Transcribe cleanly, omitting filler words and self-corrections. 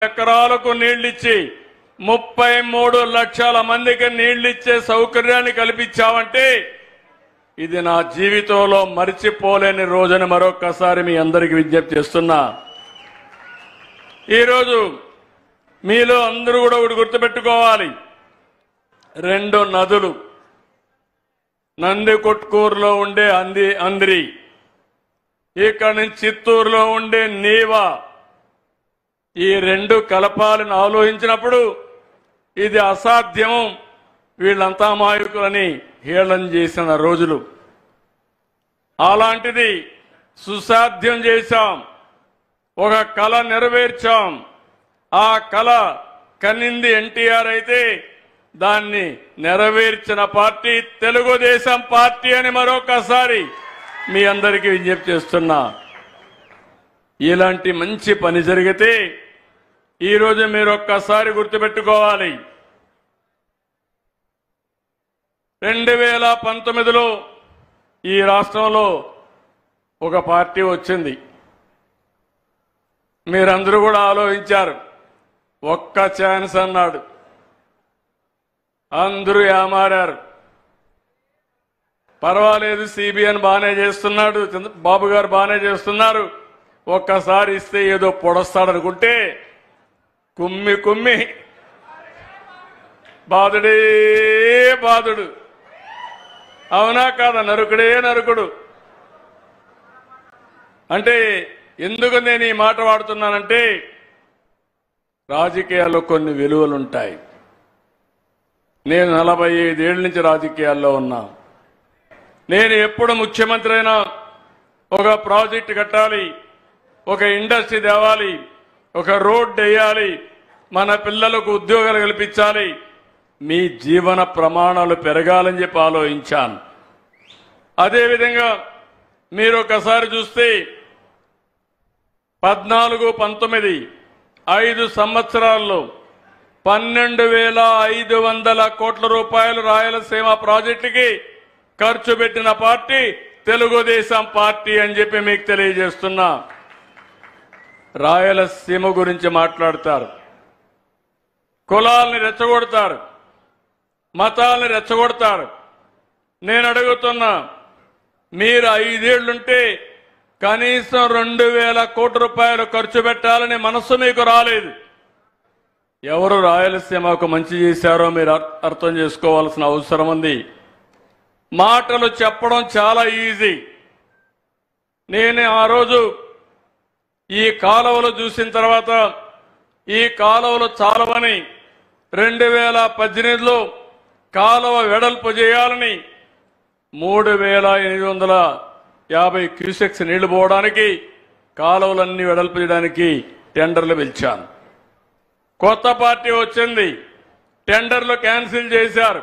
ఎకరాలకు నీళ్లిచ్చి 33 లక్షల మందికి నీళ్లిచ్చే సౌకర్యాన్ని కల్పించామంటే ఇది నా జీవితంలో మర్చిపోలేని రోజుని మరొక్కసారి మీ అందరికీ విజ్ఞప్తి చేస్తున్నా. ఈరోజు మీలో అందరూ కూడా ఒకటి గుర్తుపెట్టుకోవాలి. 2 నదులు, నందికొట్కూరులో ఉండే అంద్రి, ఇక్కడ నుంచి చిత్తూరులో ఉండే నీవా, ఈ 2 కలపాలని ఆలోచించినప్పుడు ఇది అసాధ్యం, వీళ్ళంతా అమాయకులని హేళన చేసిన రోజులు. అలాంటిది సుసాధ్యం చేశాం, ఒక కళ నెరవేర్చాం. ఆ కళ కనింది ఎన్టీఆర్ అయితే దాన్ని నెరవేర్చిన పార్టీ తెలుగుదేశం పార్టీ అని మరొకసారి మీ అందరికీ విజ్ఞప్తి చేస్తున్నా. ఇలాంటి మంచి పని జరిగితే ఈరోజు మీరు ఒక్కసారి గుర్తుపెట్టుకోవాలి. 2019లో ఈ రాష్ట్రంలో ఒక పార్టీ వచ్చింది. మీరందరూ కూడా ఆలోచించారు. ఒక్క ఛాన్స్ అన్నాడు, అందరూ ఏమారారు. పర్వాలేదు, సిబిఎన్ బాగానే చేస్తున్నాడు, బాబు గారు బాగానే చేస్తున్నారు, ఒక్కసారి ఇస్తే ఏదో పొడస్తాడనుకుంటే కుమ్మి కుమ్మి బాధుడే బాధుడు. అవునా కాదా? నరుకుడే నరుకుడు. అంటే ఎందుకు నేను ఈ మాట వాడుతున్నానంటే రాజకీయాల్లో కొన్ని విలువలుంటాయి. నేను 45 ఏళ్ల నుంచి రాజకీయాల్లో ఉన్నా. నేను ఎప్పుడు ముఖ్యమంత్రి అయినా ఒక ప్రాజెక్టు కట్టాలి, ఒక ఇండస్ట్రీ తేవాలి, ఒక రోడ్ వేయాలి, మన పిల్లలకు ఉద్యోగాలు కల్పించాలి, మీ జీవన ప్రమాణాలు పెరగాలని చెప్పి ఆలోచించాను. అదేవిధంగా మీరు ఒకసారి చూస్తే 14-19 5 సంవత్సరాల్లో 12,500 కోట్ల రూపాయలు రాయలసీమ ప్రాజెక్టుకి ఖర్చు పెట్టిన పార్టీ తెలుగుదేశం పార్టీ అని చెప్పి మీకు తెలియజేస్తున్నా. రాయలసీమ గురించి మాట్లాడతారు, కులాల్ని రెచ్చగొడతారు, మతాల్ని రెచ్చగొడతారు. నేను అడుగుతున్నా, మీరు 5 ఏళ్లుంటే కనీసం 2,000 కోట్ల రూపాయలు ఖర్చు పెట్టాలని మనస్సు మీకు రాలేదు. ఎవరు రాయలసీమకు మంచి చేశారో మీరు అర్థం చేసుకోవాల్సిన అవసరం ఉంది. మాటలు చెప్పడం చాలా ఈజీ. నేను ఆ రోజు ఈ కాలువలు చూసిన తర్వాత ఈ కాలువలు చాలవని 2018లో కాలువ వెడల్పు చేయాలని 3,850 క్యూసెక్స్ నీళ్లు పోవడానికి కాలువలన్నీ వెడల్పు చేయడానికి టెండర్లు పిలిచాను. కొత్త పార్టీ వచ్చింది, టెండర్లు క్యాన్సిల్ చేశారు.